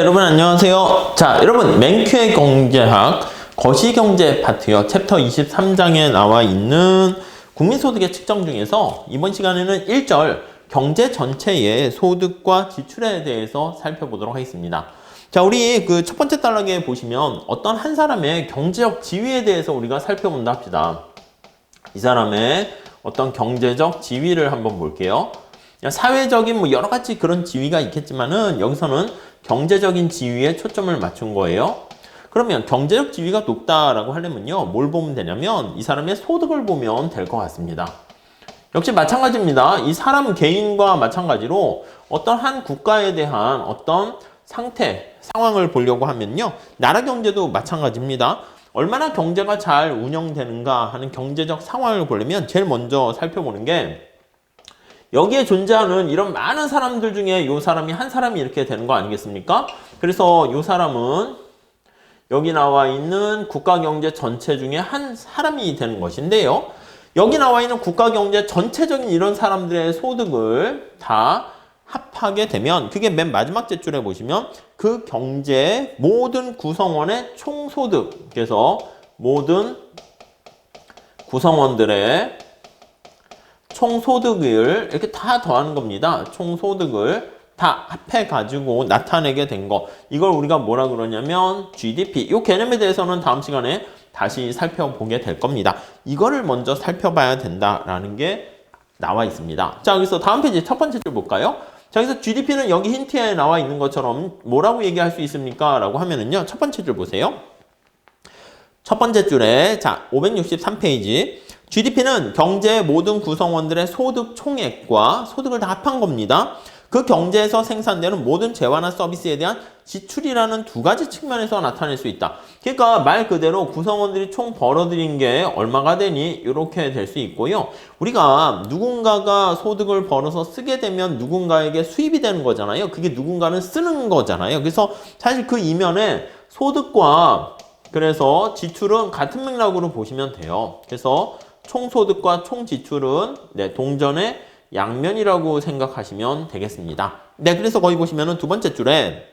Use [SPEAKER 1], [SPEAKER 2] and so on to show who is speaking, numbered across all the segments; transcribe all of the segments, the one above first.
[SPEAKER 1] 여러분 안녕하세요. 자, 여러분 맹큐의 경제학 거시경제 파트요. 챕터 23장에 나와 있는 국민소득의 측정 중에서 이번 시간에는 1절 경제 전체의 소득과 지출에 대해서 살펴보도록 하겠습니다. 자, 우리 그 첫 번째 단락에 보시면 어떤 한 사람의 경제적 지위에 대해서 우리가 살펴본다 합시다. 이 사람의 어떤 경제적 지위를 한번 볼게요. 사회적인 뭐 여러 가지 그런 지위가 있겠지만은 여기서는 경제적인 지위에 초점을 맞춘 거예요. 그러면 경제적 지위가 높다라고 하려면요, 뭘 보면 되냐면 이 사람의 소득을 보면 될 것 같습니다. 역시 마찬가지입니다. 이 사람 개인과 마찬가지로 어떤 한 국가에 대한 어떤 상태, 상황을 보려고 하면요, 나라 경제도 마찬가지입니다. 얼마나 경제가 잘 운영되는가 하는 경제적 상황을 보려면 제일 먼저 살펴보는 게 여기에 존재하는 이런 많은 사람들 중에 이 사람이 한 사람이 이렇게 되는 거 아니겠습니까? 그래서 이 사람은 여기 나와 있는 국가 경제 전체 중에 한 사람이 되는 것인데요. 여기 나와 있는 국가 경제 전체적인 이런 사람들의 소득을 다 합하게 되면 그게 맨 마지막 제줄에 보시면 그 경제의 모든 구성원의 총소득, 그래서 모든 구성원들의 총소득을 이렇게 다 더하는 겁니다. 총소득을 다 합해가지고 나타내게 된 거. 이걸 우리가 뭐라 그러냐면 GDP. 이 개념에 대해서는 다음 시간에 다시 살펴보게 될 겁니다. 이거를 먼저 살펴봐야 된다라는 게 나와 있습니다. 자, 여기서 다음 페이지 첫 번째 줄 볼까요? 자, 여기서 GDP는 여기 힌트에 나와 있는 것처럼 뭐라고 얘기할 수 있습니까? 라고 하면은요, 첫 번째 줄 보세요. 첫 번째 줄에, 자, 563페이지. GDP는 경제의 모든 구성원들의 소득 총액과 소득을 다 합한 겁니다. 그 경제에서 생산되는 모든 재화나 서비스에 대한 지출이라는 두 가지 측면에서 나타낼 수 있다. 그러니까 말 그대로 구성원들이 총 벌어들인 게 얼마가 되니? 이렇게 될 수 있고요. 우리가 누군가가 소득을 벌어서 쓰게 되면 누군가에게 수입이 되는 거잖아요. 그게 누군가는 쓰는 거잖아요. 그래서 사실 그 이면에 소득과 그래서 지출은 같은 맥락으로 보시면 돼요. 그래서 총소득과 총지출은 동전의 양면이라고 생각하시면 되겠습니다. 네, 그래서 거기 보시면은 두 번째 줄에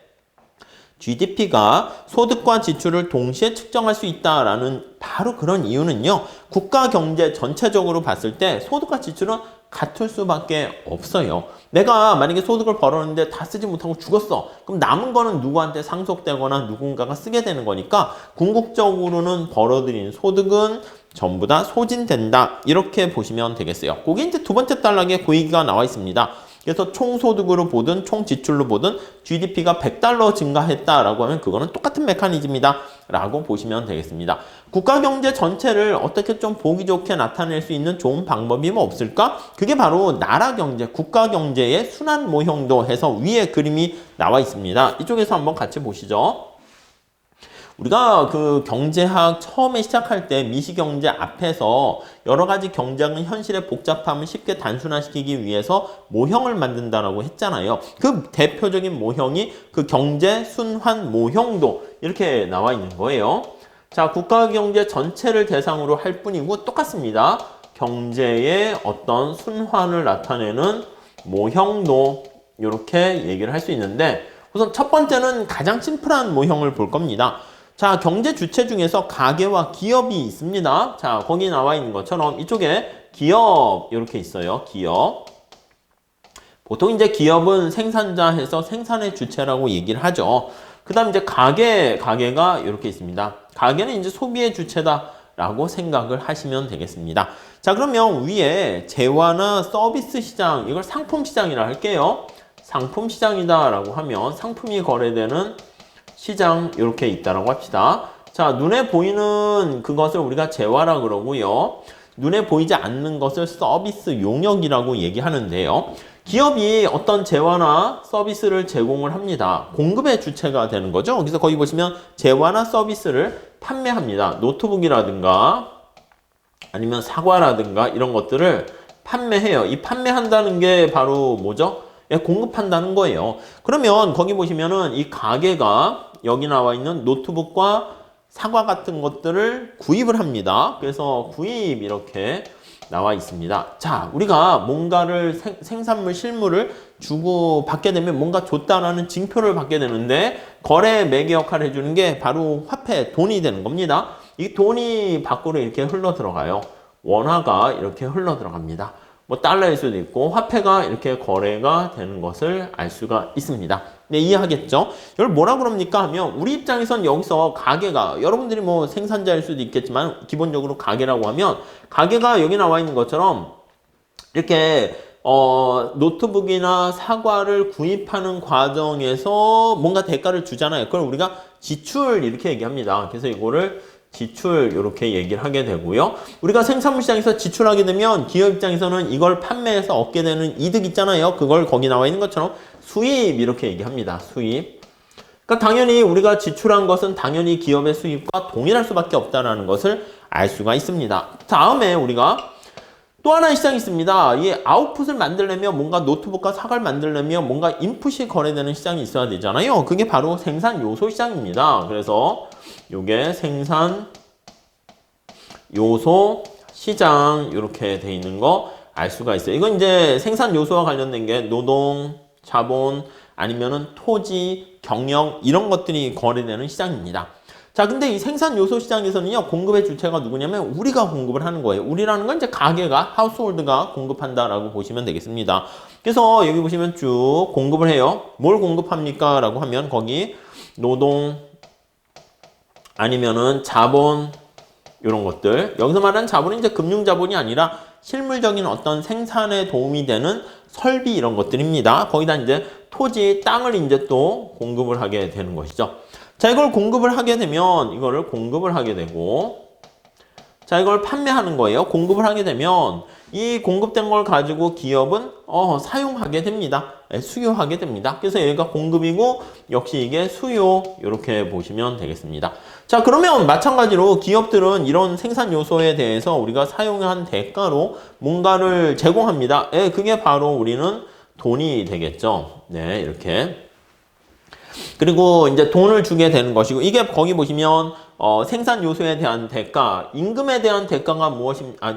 [SPEAKER 1] GDP가 소득과 지출을 동시에 측정할 수 있다라는 바로 그런 이유는요, 국가 경제 전체적으로 봤을 때 소득과 지출은 같을 수밖에 없어요. 내가 만약에 소득을 벌었는데 다 쓰지 못하고 죽었어. 그럼 남은 거는 누구한테 상속되거나 누군가가 쓰게 되는 거니까 궁극적으로는 벌어들인 소득은 전부 다 소진된다. 이렇게 보시면 되겠어요. 그게 이제 두 번째 단락에 그 얘기가 나와 있습니다. 그래서 총소득으로 보든 총지출로 보든 GDP가 $100 증가했다라고 하면 그거는 똑같은 메커니즘이다 라고 보시면 되겠습니다. 국가 경제 전체를 어떻게 좀 보기 좋게 나타낼 수 있는 좋은 방법이 뭐 없을까? 그게 바로 나라 경제, 국가 경제의 순환 모형도 해서 위에 그림이 나와 있습니다. 이쪽에서 한번 같이 보시죠. 우리가 그 경제학 처음에 시작할 때 미시경제 앞에서 여러 가지 경제학은 현실의 복잡함을 쉽게 단순화시키기 위해서 모형을 만든다라고 했잖아요. 그 대표적인 모형이 그 경제 순환 모형도 이렇게 나와 있는 거예요. 자, 국가 경제 전체를 대상으로 할 뿐이고 똑같습니다. 경제의 어떤 순환을 나타내는 모형도 이렇게 얘기를 할 수 있는데 우선 첫 번째는 가장 심플한 모형을 볼 겁니다. 자, 경제 주체 중에서 가계와 기업이 있습니다. 자, 거기 나와 있는 것처럼 이쪽에 기업 이렇게 있어요. 기업. 보통 이제 기업은 생산자 해서 생산의 주체라고 얘기를 하죠. 그 다음 이제 가게가 이렇게 있습니다. 가게는 이제 소비의 주체다라고 생각을 하시면 되겠습니다. 자, 그러면 위에 재화나 서비스 시장, 이걸 상품 시장이라 할게요. 상품 시장이다라고 하면 상품이 거래되는 시장 이렇게 있다라고 합시다. 자, 눈에 보이는 그것을 우리가 재화라 그러고요. 눈에 보이지 않는 것을 서비스 용역이라고 얘기하는데요. 기업이 어떤 재화나 서비스를 제공을 합니다. 공급의 주체가 되는 거죠. 그래서 거기 보시면 재화나 서비스를 판매합니다. 노트북이라든가 아니면 사과라든가 이런 것들을 판매해요. 이 판매한다는 게 바로 뭐죠? 공급한다는 거예요. 그러면 거기 보시면은 이 가게가 여기 나와 있는 노트북과 사과 같은 것들을 구입을 합니다. 그래서 구입 이렇게 나와 있습니다. 자, 우리가 뭔가를 생산물, 실물을 주고 받게 되면 뭔가 줬다라는 징표를 받게 되는데 거래 매개 역할을 해주는 게 바로 화폐, 돈이 되는 겁니다. 이 돈이 밖으로 이렇게 흘러 들어가요. 원화가 이렇게 흘러 들어갑니다. 뭐 달러일 수도 있고 화폐가 이렇게 거래가 되는 것을 알 수가 있습니다. 네, 이해하겠죠? 이걸 뭐라 그럽니까 하면 우리 입장에선 여기서 가게가 여러분들이 뭐 생산자일 수도 있겠지만 기본적으로 가게라고 하면 가게가 여기 나와 있는 것처럼 이렇게 노트북이나 사과를 구입하는 과정에서 뭔가 대가를 주잖아요. 그걸 우리가 지출 이렇게 얘기합니다. 그래서 이거를 지출 이렇게 얘기를 하게 되고요. 우리가 생산물 시장에서 지출하게 되면 기업 입장에서는 이걸 판매해서 얻게 되는 이득 있잖아요. 그걸 거기 나와 있는 것처럼 수입 이렇게 얘기합니다. 수입. 그러니까 당연히 우리가 지출한 것은 당연히 기업의 수입과 동일할 수밖에 없다는 것을 알 수가 있습니다. 다음에 우리가 또 하나의 시장이 있습니다. 이 아웃풋을 만들려면 뭔가 노트북과 사과를 만들려면 뭔가 인풋이 거래되는 시장이 있어야 되잖아요. 그게 바로 생산 요소 시장입니다. 그래서 요게 생산 요소 시장 이렇게 돼 있는 거 알 수가 있어요. 이건 이제 생산 요소와 관련된 게 노동, 자본, 아니면은 토지, 경영 이런 것들이 거래되는 시장입니다. 자, 근데 이 생산 요소 시장에서는요, 공급의 주체가 누구냐면 우리가 공급을 하는 거예요. 우리라는 건 이제 가게가, 하우스홀드가 공급한다라고 보시면 되겠습니다. 그래서 여기 보시면 쭉 공급을 해요. 뭘 공급합니까? 라고 하면 거기 노동, 아니면은 자본, 이런 것들. 여기서 말하는 자본은 이제 금융 자본이 아니라 실물적인 어떤 생산에 도움이 되는 설비 이런 것들입니다. 거기다 이제 토지, 땅을 이제 또 공급을 하게 되는 것이죠. 자, 이걸 공급을 하게 되면 이거를 공급을 하게 되고 자, 이걸 판매하는 거예요. 공급을 하게 되면 이 공급된 걸 가지고 기업은 사용하게 됩니다. 수요하게 됩니다. 그래서 얘가 공급이고 역시 이게 수요 이렇게 보시면 되겠습니다. 자, 그러면 마찬가지로 기업들은 이런 생산 요소에 대해서 우리가 사용한 대가로 뭔가를 제공합니다. 그게 바로 우리는 돈이 되겠죠. 네, 이렇게. 그리고 이제 돈을 주게 되는 것이고 이게 거기 보시면 생산 요소에 대한 대가, 임금에 대한 대가가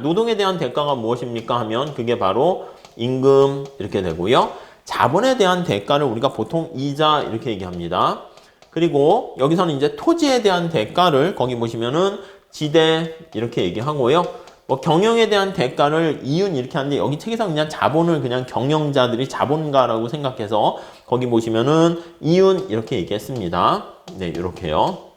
[SPEAKER 1] 노동에 대한 대가가 무엇입니까 하면 그게 바로 임금 이렇게 되고요. 자본에 대한 대가를 우리가 보통 이자 이렇게 얘기합니다. 그리고 여기서는 이제 토지에 대한 대가를 거기 보시면은 지대 이렇게 얘기하고요. 뭐 경영에 대한 대가를 이윤 이렇게 하는데 여기 책에서 그냥 자본을 그냥 경영자들이 자본가라고 생각해서 거기 보시면은 이윤 이렇게 얘기했습니다. 네, 이렇게요.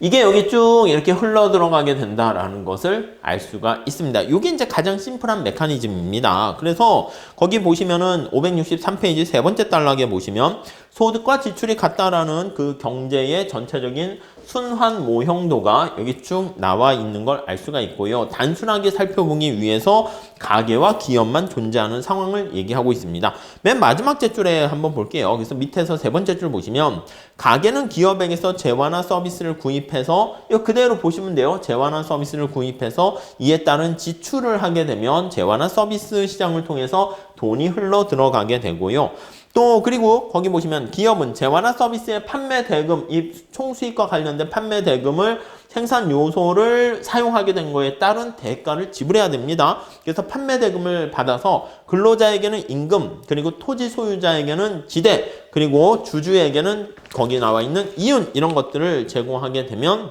[SPEAKER 1] 이게 여기 쭉 이렇게 흘러 들어가게 된다라는 것을 알 수가 있습니다. 이게 이제 가장 심플한 메커니즘입니다. 그래서 거기 보시면은 563페이지 세 번째 단락에 보시면 소득과 지출이 같다라는 그 경제의 전체적인 순환 모형도가 여기 쭉 나와 있는 걸 알 수가 있고요. 단순하게 살펴보기 위해서 가계와 기업만 존재하는 상황을 얘기하고 있습니다. 맨 마지막 제줄에 한번 볼게요. 그래서 밑에서 세 번째 줄 보시면 가계는 기업에게서 재화나 서비스를 구입해서 이거 그대로 보시면 돼요. 재화나 서비스를 구입해서 이에 따른 지출을 하게 되면 재화나 서비스 시장을 통해서 돈이 흘러 들어가게 되고요. 또 그리고 거기 보시면 기업은 재화나 서비스의 판매 대금, 이 총수익과 관련된 판매 대금을 생산 요소를 사용하게 된 거에 따른 대가를 지불해야 됩니다. 그래서 판매 대금을 받아서 근로자에게는 임금, 그리고 토지 소유자에게는 지대, 그리고 주주에게는 거기 나와 있는 이윤 이런 것들을 제공하게 되면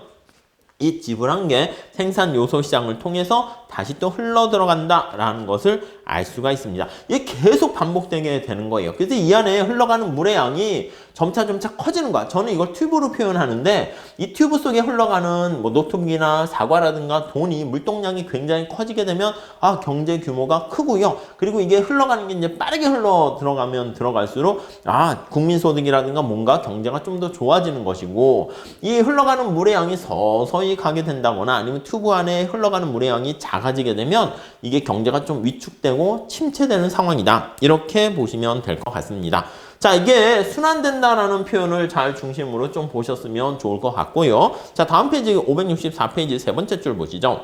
[SPEAKER 1] 이 지불한 게 생산 요소 시장을 통해서 다시 또 흘러 들어간다라는 것을 알 수가 있습니다. 이게 계속 반복되게 되는 거예요. 그래서 이 안에 흘러가는 물의 양이 점차 커지는 거야. 저는 이걸 튜브로 표현하는데 이 튜브 속에 흘러가는 뭐 노트북이나 사과라든가 돈이 물동량이 굉장히 커지게 되면 경제 규모가 크고요. 그리고 이게 흘러가는 게 이제 빠르게 흘러 들어가면 들어갈수록 국민소득이라든가 뭔가 경제가 좀 더 좋아지는 것이고 이 흘러가는 물의 양이 서서히 가게 된다거나 아니면 튜브 안에 흘러가는 물의 양이 작아지게 되면 이게 경제가 좀 위축되고 침체되는 상황이다. 이렇게 보시면 될 것 같습니다. 자, 이게 순환된다라는 표현을 잘 중심으로 좀 보셨으면 좋을 것 같고요. 자, 다음 페이지 564페이지 세 번째 줄 보시죠.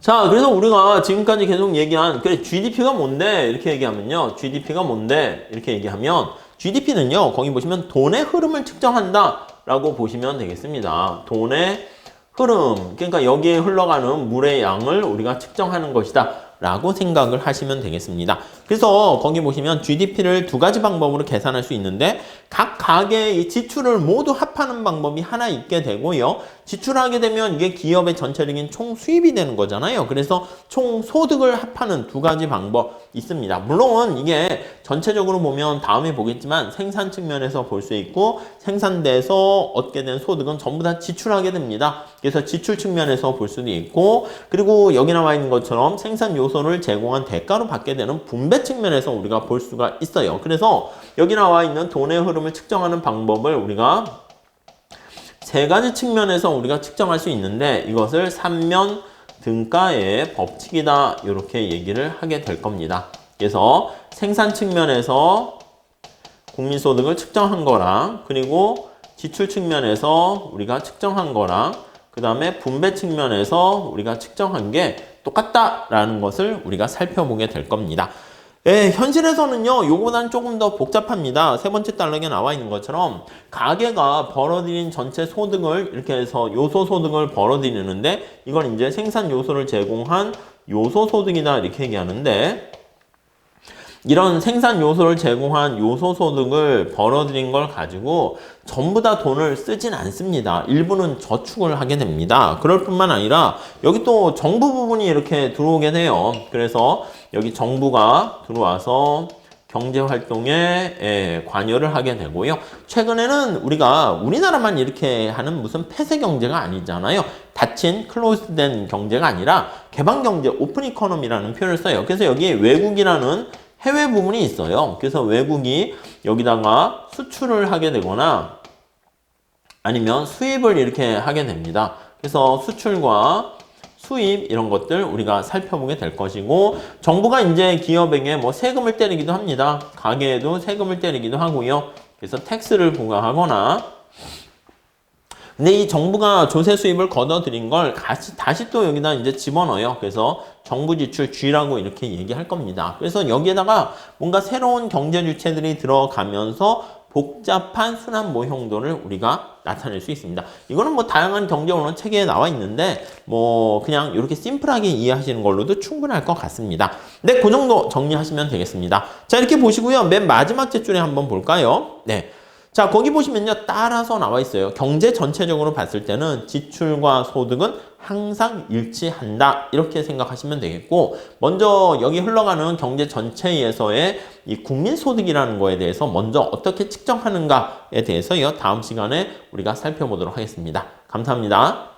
[SPEAKER 1] 자, 그래서 우리가 지금까지 계속 얘기한 GDP가 뭔데? 이렇게 얘기하면요. GDP가 뭔데? 이렇게 얘기하면 GDP는요. 거기 보시면 돈의 흐름을 측정한다 라고 보시면 되겠습니다. 돈의 흐름, 그러니까 여기에 흘러가는 물의 양을 우리가 측정하는 것이다 라고 생각을 하시면 되겠습니다. 그래서 거기 보시면 GDP를 두 가지 방법으로 계산할 수 있는데 각 가게의 지출을 모두 합하는 방법이 하나 있게 되고요. 지출하게 되면 이게 기업의 전체적인 총 수입이 되는 거잖아요. 그래서 총 소득을 합하는 두 가지 방법 있습니다. 물론 이게 전체적으로 보면 다음에 보겠지만 생산 측면에서 볼 수 있고 생산돼서 얻게 된 소득은 전부 다 지출하게 됩니다. 그래서 지출 측면에서 볼 수도 있고 그리고 여기 나와 있는 것처럼 생산 요소를 제공한 대가로 받게 되는 분배 측면에서 우리가 볼 수가 있어요. 그래서 여기 나와 있는 돈의 흐름을 측정하는 방법을 우리가 세 가지 측면에서 우리가 측정할 수 있는데 이것을 삼면 등가의 법칙이다 이렇게 얘기를 하게 될 겁니다. 그래서 생산 측면에서 국민소득을 측정한 거랑 그리고 지출 측면에서 우리가 측정한 거랑 그 다음에 분배 측면에서 우리가 측정한 게 똑같다라는 것을 우리가 살펴보게 될 겁니다. 예, 현실에서는요, 요거보다는 조금 더 복잡합니다. 세 번째 달락에 나와 있는 것처럼 가게가 벌어들인 전체 소득을 이렇게 해서 요소 소득을 벌어들이는데 이걸 이제 생산 요소를 제공한 요소 소득이다 이렇게 얘기하는데 이런 생산 요소를 제공한 요소 소득을 벌어들인 걸 가지고 전부 다 돈을 쓰진 않습니다. 일부는 저축을 하게 됩니다. 그럴 뿐만 아니라 여기 또 정부 부분이 이렇게 들어오게 돼요. 그래서 여기 정부가 들어와서 경제활동에 관여를 하게 되고요. 최근에는 우리가 우리나라만 이렇게 하는 무슨 폐쇄 경제가 아니잖아요. 닫힌 클로즈된 경제가 아니라 개방 경제, 오픈 이코노미라는 표현을 써요. 그래서 여기에 외국이라는 해외 부분이 있어요. 그래서 외국이 여기다가 수출을 하게 되거나 아니면 수입을 이렇게 하게 됩니다. 그래서 수출과 수입 이런 것들 우리가 살펴보게 될 것이고 정부가 이제 기업에게 뭐 세금을 때리기도 합니다. 가게에도 세금을 때리기도 하고요. 그래서 텍스를 부과하거나 근데 이 정부가 조세 수입을 걷어들인 걸 다시 또 여기다 이제 집어넣어요. 그래서 정부 지출 G라고 이렇게 얘기할 겁니다. 그래서 여기에다가 뭔가 새로운 경제 주체들이 들어가면서 복잡한 순환 모형도를 우리가 나타낼 수 있습니다. 이거는 뭐 다양한 경제 원론 체계에 나와 있는데 뭐 그냥 이렇게 심플하게 이해하시는 걸로도 충분할 것 같습니다. 네, 그 정도 정리하시면 되겠습니다. 자, 이렇게 보시고요. 맨 마지막 제줄에 한번 볼까요? 네. 자, 거기 보시면요. 따라서 나와 있어요. 경제 전체적으로 봤을 때는 지출과 소득은 항상 일치한다. 이렇게 생각하시면 되겠고, 먼저 여기 흘러가는 경제 전체에서의 이 국민소득이라는 거에 대해서 먼저 어떻게 측정하는가에 대해서요. 다음 시간에 우리가 살펴보도록 하겠습니다. 감사합니다.